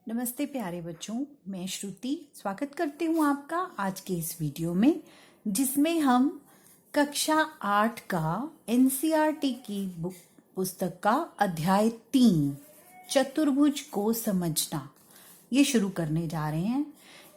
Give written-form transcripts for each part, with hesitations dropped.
नमस्ते प्यारे बच्चों, मैं श्रुति स्वागत करती हूँ आपका आज के इस वीडियो में, जिसमें हम कक्षा 8 का एनसीईआरटी की पुस्तक का अध्याय 3 चतुर्भुज को समझना ये शुरू करने जा रहे हैं।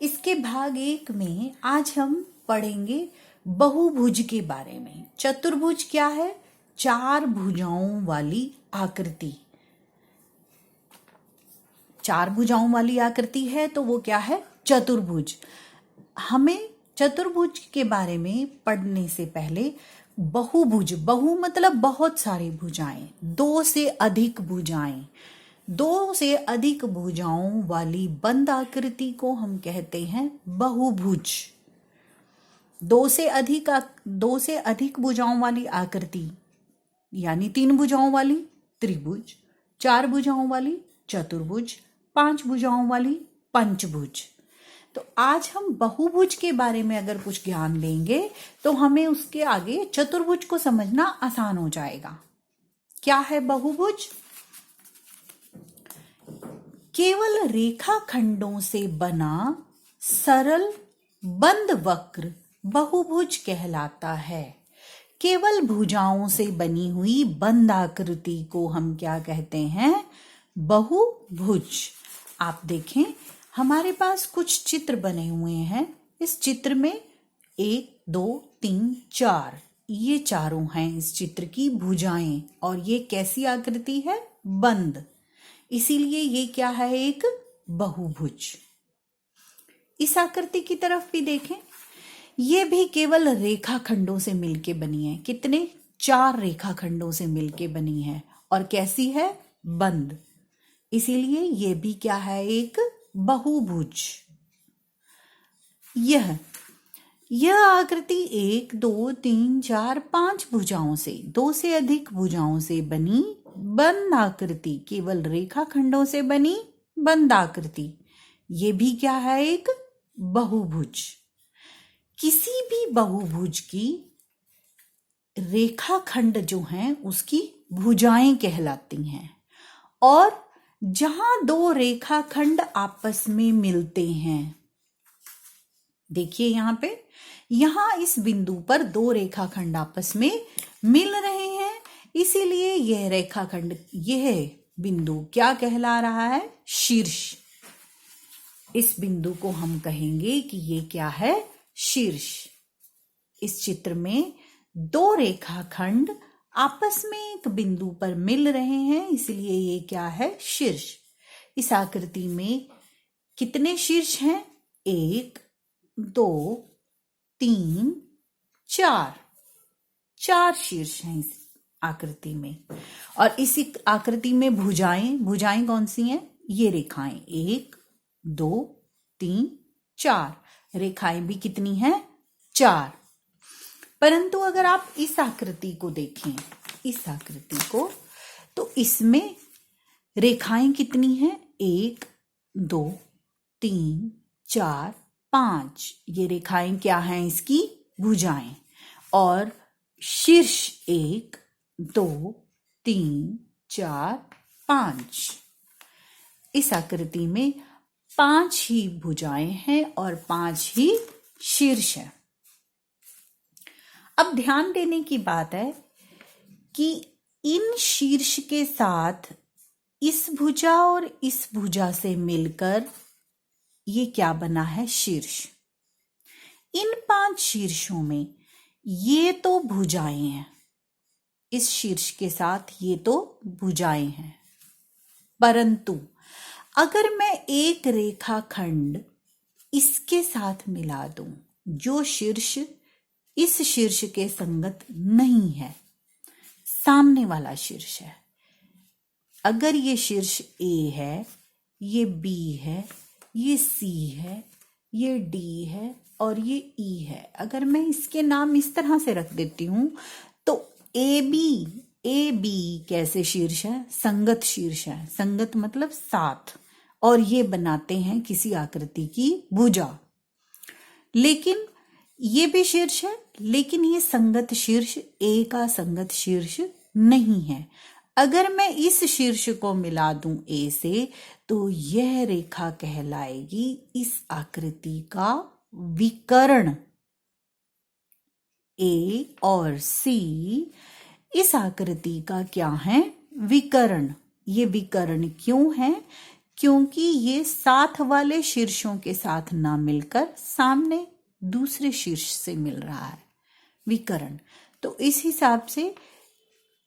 इसके भाग 1 में आज हम पढ़ेंगे बहुभुज के बारे में। चतुर्भुज क्या है? 4 भुजाओं वाली आकृति। 4 भुजाओं वाली आकृति है तो वो क्या है? चतुर्भुज। हमें चतुर्भुज के बारे में पढ़ने से पहले बहुभुज, बहु मतलब बहुत सारी भुजाएं, 2 से अधिक भुजाएं, 2 से अधिक भुजाओं वाली बंद आकृति को हम कहते हैं बहुभुज। 2 से अधिक भुजाओं वाली आकृति यानी 3 भुजाओं वाली त्रिभुज, 4 भुजाओं वाली चतुर्भुज, 5 भुजाओं वाली पंचभुज। तो आज हम बहुभुज के बारे में अगर कुछ ज्ञान लेंगे तो हमें उसके आगे चतुर्भुज को समझना आसान हो जाएगा। क्या है बहुभुज? केवल रेखाखंडों से बना सरल बंद वक्र बहुभुज कहलाता है। केवल भुजाओं से बनी हुई बंद आकृति को हम क्या कहते हैं? बहुभुज। आप देखें, हमारे पास कुछ चित्र बने हुए हैं। इस चित्र में 1, 2, 3, 4 ये चारों हैं इस चित्र की भुजाएं, और ये कैसी आकृति है? बंद। इसीलिए ये क्या है? एक बहुभुज। इस आकृति की तरफ भी देखें, ये भी केवल रेखाखंडों से मिलके बनी है। कितने? 4 रेखाखंडों से मिलके बनी है। और कैसी है? बंद। इसीलिए ये भी क्या है? एक बहुभुज। यह आकृति 1, 2, 3, 4, 5 भुजाओं से, 2 से अधिक भुजाओं से बनी बंद आकृति, केवल रेखाखंडों से बनी बंद आकृति, ये भी क्या है? एक बहुभुज। किसी भी बहुभुज की रेखाखंड जो हैं उसकी भुजाएं कहलाती हैं। और जहां 2 रेखाखंड आपस में मिलते हैं, देखिए यहां इस बिंदु पर 2 रेखाखंड आपस में मिल रहे हैं, इसीलिए यह रेखाखंड, यह बिंदु क्या कहला रहा है? शीर्ष। इस बिंदु को हम कहेंगे कि ये क्या है? शीर्ष। इस चित्र में 2 रेखाखंड आपस में एक बिंदु पर मिल रहे हैं, इसलिए ये क्या है? शीर्ष। इस आकृति में कितने शीर्ष हैं? 1, 2, 3, 4 शीर्ष हैं इस आकृति में। और इस आकृति में भुजाएं कौन सी हैं? ये रेखाएं 1, 2, 3, 4 रेखाएं भी कितनी हैं? 4। परंतु अगर आप इस आकृति को देखें, इस आकृति को, तो इसमें रेखाएं कितनी हैं? 1, 2, 3, 4, 5 ये रेखाएं क्या हैं? इसकी भुजाएं। और शीर्ष 1, 2, 3, 4, 5 इस आकृति में 5 ही भुजाएं हैं और 5 ही शीर्ष है। अब ध्यान देने की बात है कि इन शीर्ष के साथ इस भुजा और इस भुजा से मिलकर ये क्या बना है? शीर्ष। इन 5 शीर्षों में ये तो भुजाएं हैं, इस शीर्ष के साथ ये तो भुजाएं हैं। परंतु अगर मैं एक रेखाखंड इसके साथ मिला दूं, जो शीर्ष इस शीर्ष के संगत नहीं है, सामने वाला शीर्ष है। अगर ये शीर्ष A है, ये B है, ये C है, ये D है और ये E है, अगर मैं इसके नाम इस तरह से रख देती हूं तो AB कैसे शीर्ष है? संगत शीर्ष है। संगत मतलब साथ, और ये बनाते हैं किसी आकृति की भुजा। लेकिन ये भी शीर्ष है, लेकिन ये संगत शीर्ष A का संगत शीर्ष नहीं है। अगर मैं इस शीर्ष को मिला दूं ए से तो यह रेखा कहलाएगी इस आकृति का विकर्ण। ए और सी इस आकृति का क्या है? विकर्ण। ये विकर्ण क्यों है? क्योंकि ये साथ वाले शीर्षों के साथ ना मिलकर सामने दूसरे शीर्ष से मिल रहा है, विकर्ण। तो इस हिसाब से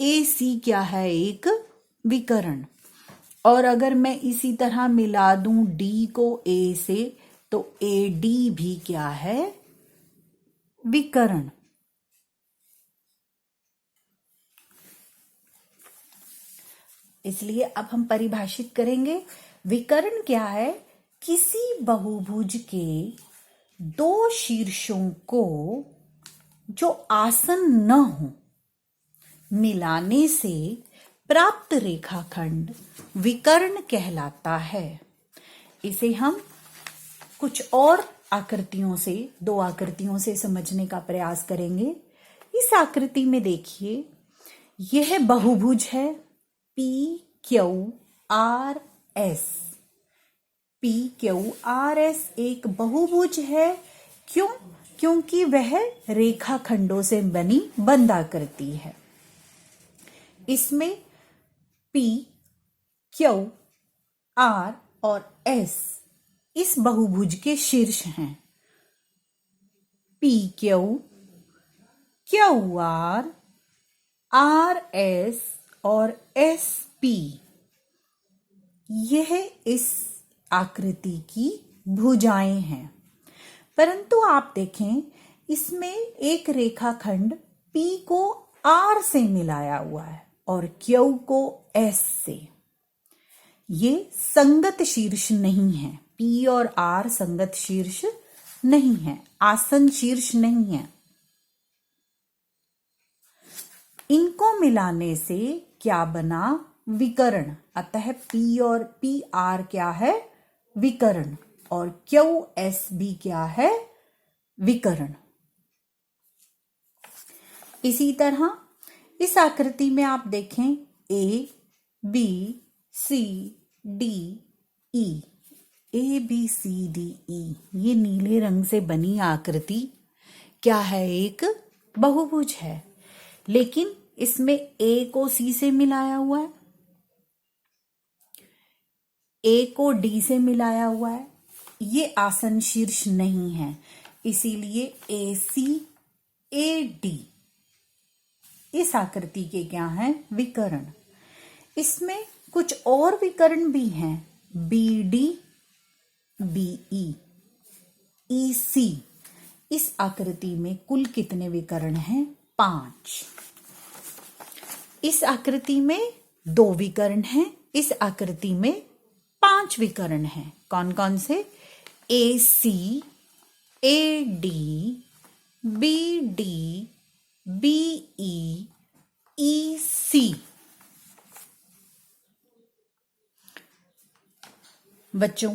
ए सी क्या है? एक विकर्ण। और अगर मैं इसी तरह मिला दूं डी को ए से तो ए डी भी क्या है? विकर्ण। इसलिए अब हम परिभाषित करेंगे। विकर्ण क्या है? किसी बहुभुज के दो शीर्षों को जो आसन न हो मिलाने से प्राप्त रेखाखंड विकर्ण कहलाता है। इसे हम कुछ और आकृतियों से, दो आकृतियों से समझने का प्रयास करेंगे। इस आकृति में देखिए, यह बहुभुज है P Q R S. P Q R S एक बहुभुज है। क्यों? क्योंकि वह रेखाखंडों से बनी बंद आकृति है। इसमें पी क्यू आर और एस इस बहुभुज के शीर्ष हैं। P Q, Q R S और एस पी, यह इस आकृति की भुजाएं हैं। परंतु आप देखें, इसमें एक रेखाखंड P को R से मिलाया हुआ है और Q को S से। ये संगत शीर्ष नहीं है। P और R संगत शीर्ष नहीं है, आसन शीर्ष नहीं है। इनको मिलाने से क्या बना? विकर्ण। अतः P और PR क्या है? विकर्ण। और QS भी क्या है? विकर्ण। इसी तरह इस आकृति में आप देखें A, B, C, D, E, A, B, C, D, E, ये नीले रंग से बनी आकृति क्या है? एक बहुभुज है। लेकिन इसमें A को C से मिलाया हुआ है, A को D से मिलाया हुआ है। ये आसन शीर्ष नहीं है, इसीलिए AC, AD इस आकृति के क्या हैं? विकर्ण। इसमें कुछ और विकर्ण भी हैं। BD, BE, EC इस आकृति में कुल कितने विकर्ण हैं? 5। इस आकृति में 2 विकर्ण हैं, इस आकृति में 5 विकर्ण हैं। कौन कौन से? AC, AD, BD, BE, EC। बच्चों,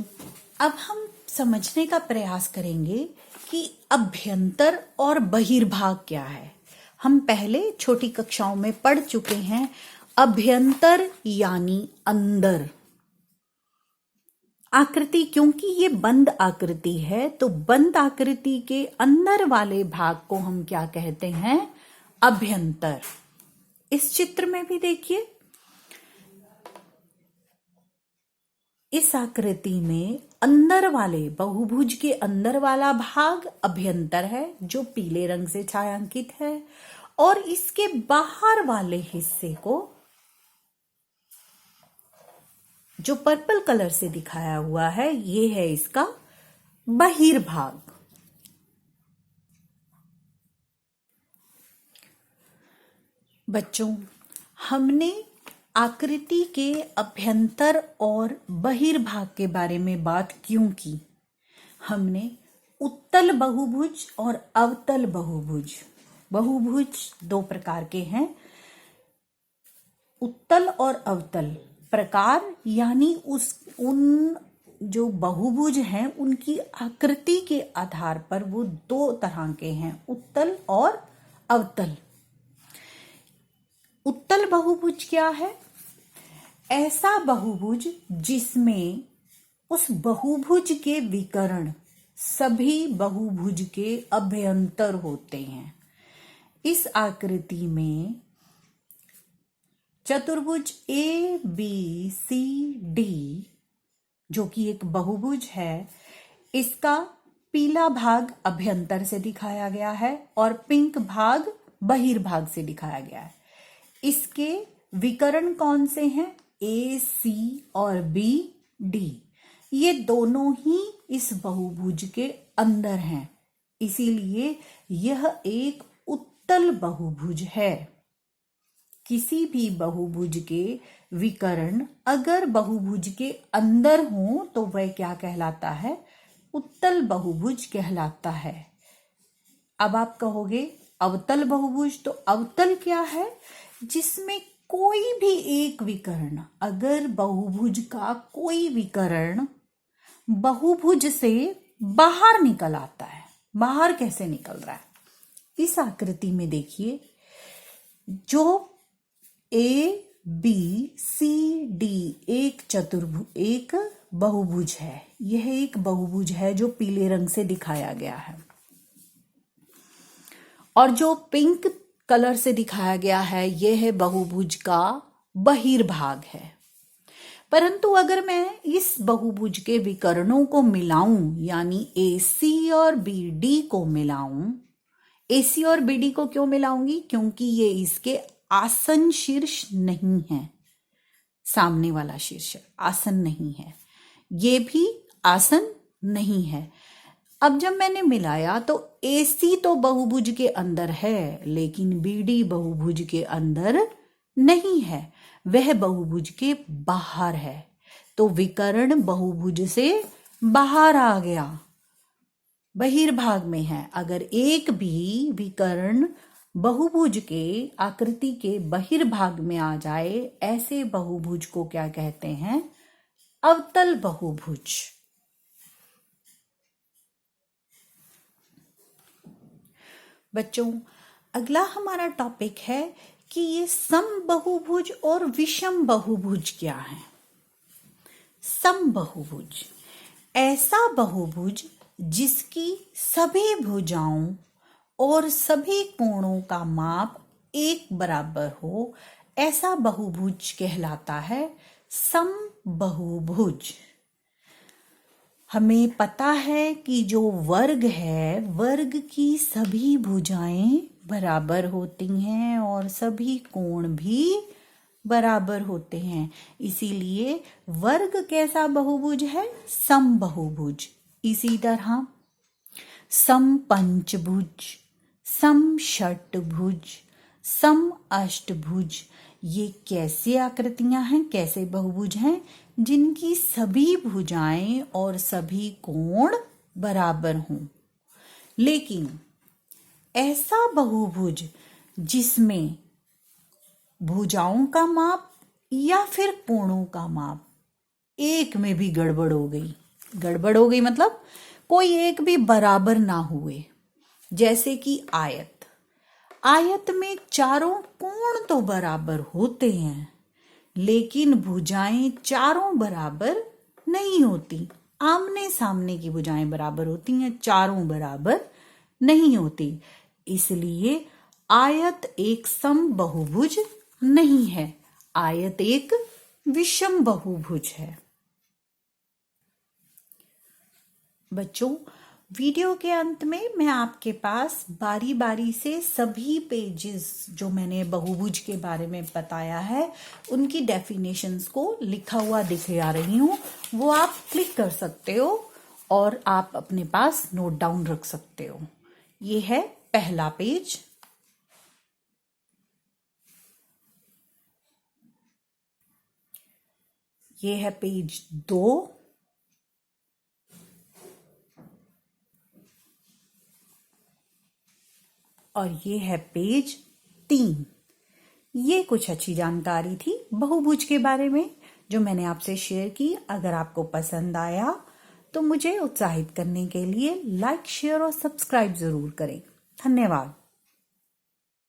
अब हम समझने का प्रयास करेंगे कि अभ्यंतर और बहिर्भाग क्या है। हम पहले छोटी कक्षाओं में पढ़ चुके हैं। अभ्यंतर यानी अंदर आकृति, क्योंकि ये बंद आकृति है तो बंद आकृति के अंदर वाले भाग को हम क्या कहते हैं? अभ्यंतर। इस चित्र में भी देखिए, इस आकृति में अंदर वाले बहुभुज के अंदर वाला भाग अभ्यंतर है जो पीले रंग से छायांकित है, और इसके बाहर वाले हिस्से को जो पर्पल कलर से दिखाया हुआ है, ये है इसका बहिर्भाग। बच्चों, हमने आकृति के अभ्यंतर और बहिर्भाग के बारे में बात क्यों की? हमने उत्तल बहुभुज और अवतल बहुभुज, बहुभुज 2 प्रकार के हैं। उत्तल और अवतल प्रकार यानी उन जो बहुभुज हैं उनकी आकृति के आधार पर वो 2 तरह के हैं, उत्तल और अवतल। उत्तल बहुभुज क्या है? ऐसा बहुभुज जिसमें उस बहुभुज के विकर्ण सभी बहुभुज के अभ्यंतर होते हैं। इस आकृति में चतुर्भुज ए बी सी डी, जो कि एक बहुभुज है, इसका पीला भाग अभ्यंतर से दिखाया गया है और पिंक भाग बहिर्भाग से दिखाया गया है। इसके विकर्ण कौन से हैं? ए सी और बी डी, ये दोनों ही इस बहुभुज के अंदर हैं, इसीलिए यह एक उत्तल बहुभुज है। किसी भी बहुभुज के विकर्ण अगर बहुभुज के अंदर हो तो वह क्या कहलाता है? उत्तल बहुभुज कहलाता है। अब आप कहोगे अवतल बहुभुज, तो अवतल क्या है? जिसमें कोई भी एक विकर्ण, अगर बहुभुज का कोई विकर्ण बहुभुज से बाहर निकल आता है। बाहर कैसे निकल रहा है? इस आकृति में देखिए, जो ए बी सी डी एक बहुभुज है। यह एक बहुभुज है जो पीले रंग से दिखाया गया है, और जो पिंक कलर से दिखाया गया है यह बहुभुज का बहिर्भाग है। परंतु अगर मैं इस बहुभुज के विकर्णों को मिलाऊं, यानी AC और BD को मिलाऊं, AC और BD को क्यों मिलाऊंगी? क्योंकि ये इसके आसन शीर्ष नहीं है। सामने वाला शीर्ष आसन नहीं है, ये भी आसन नहीं है। अब जब मैंने मिलाया तो AC तो बहुभुज के अंदर है, लेकिन BD बहुभुज के अंदर नहीं है, वह बहुभुज के बाहर है। तो विकर्ण बहुभुज से बाहर आ गया, बहिर्भाग में है। अगर एक भी विकर्ण बहुभुज के आकृति के बहिर्भाग में आ जाए, ऐसे बहुभुज को क्या कहते हैं? अवतल बहुभुज। बच्चों, अगला हमारा टॉपिक है कि ये समबहुभुज और विषम बहुभुज क्या है। समबहुभुज ऐसा बहुभुज जिसकी सभी भुजाओं और सभी कोणों का माप एक बराबर हो, ऐसा बहुभुज कहलाता है समबहुभुज। हमें पता है कि जो वर्ग है, वर्ग की सभी भुजाएं बराबर होती हैं और सभी कोण भी बराबर होते हैं, इसीलिए वर्ग कैसा बहुभुज है? समबहुभुज। इसी तरह समपंचभुज, समषट्भुज, समअष्टभुज, ये कैसी आकृतियां हैं, कैसे बहुभुज हैं? जिनकी सभी भुजाएं और सभी कोण बराबर हों। लेकिन ऐसा बहुभुज जिसमें भुजाओं का माप या फिर कोणों का माप एक में भी गड़बड़ हो गई, गड़बड़ हो गई मतलब कोई एक भी बराबर ना हुए, जैसे कि आयत। आयत में चारों कोण तो बराबर होते हैं, लेकिन भुजाएं चारों बराबर नहीं होती। आमने सामने की भुजाएं बराबर होती हैं, चारों बराबर नहीं होती। इसलिए आयत एक समबहुभुज नहीं है, आयत एक विषम बहुभुज है। बच्चों, वीडियो के अंत में मैं आपके पास बारी बारी से सभी पेजेस जो मैंने बहुभुज के बारे में बताया है उनकी डेफिनेशंस को लिखा हुआ दिखा रही हूँ, वो आप क्लिक कर सकते हो और आप अपने पास नोट डाउन रख सकते हो। ये है पहला पेज, ये है पेज 2, और ये है पेज 3। ये कुछ अच्छी जानकारी थी बहुभुज के बारे में जो मैंने आपसे शेयर की। अगर आपको पसंद आया तो मुझे उत्साहित करने के लिए लाइक, शेयर और सब्सक्राइब जरूर करें। धन्यवाद।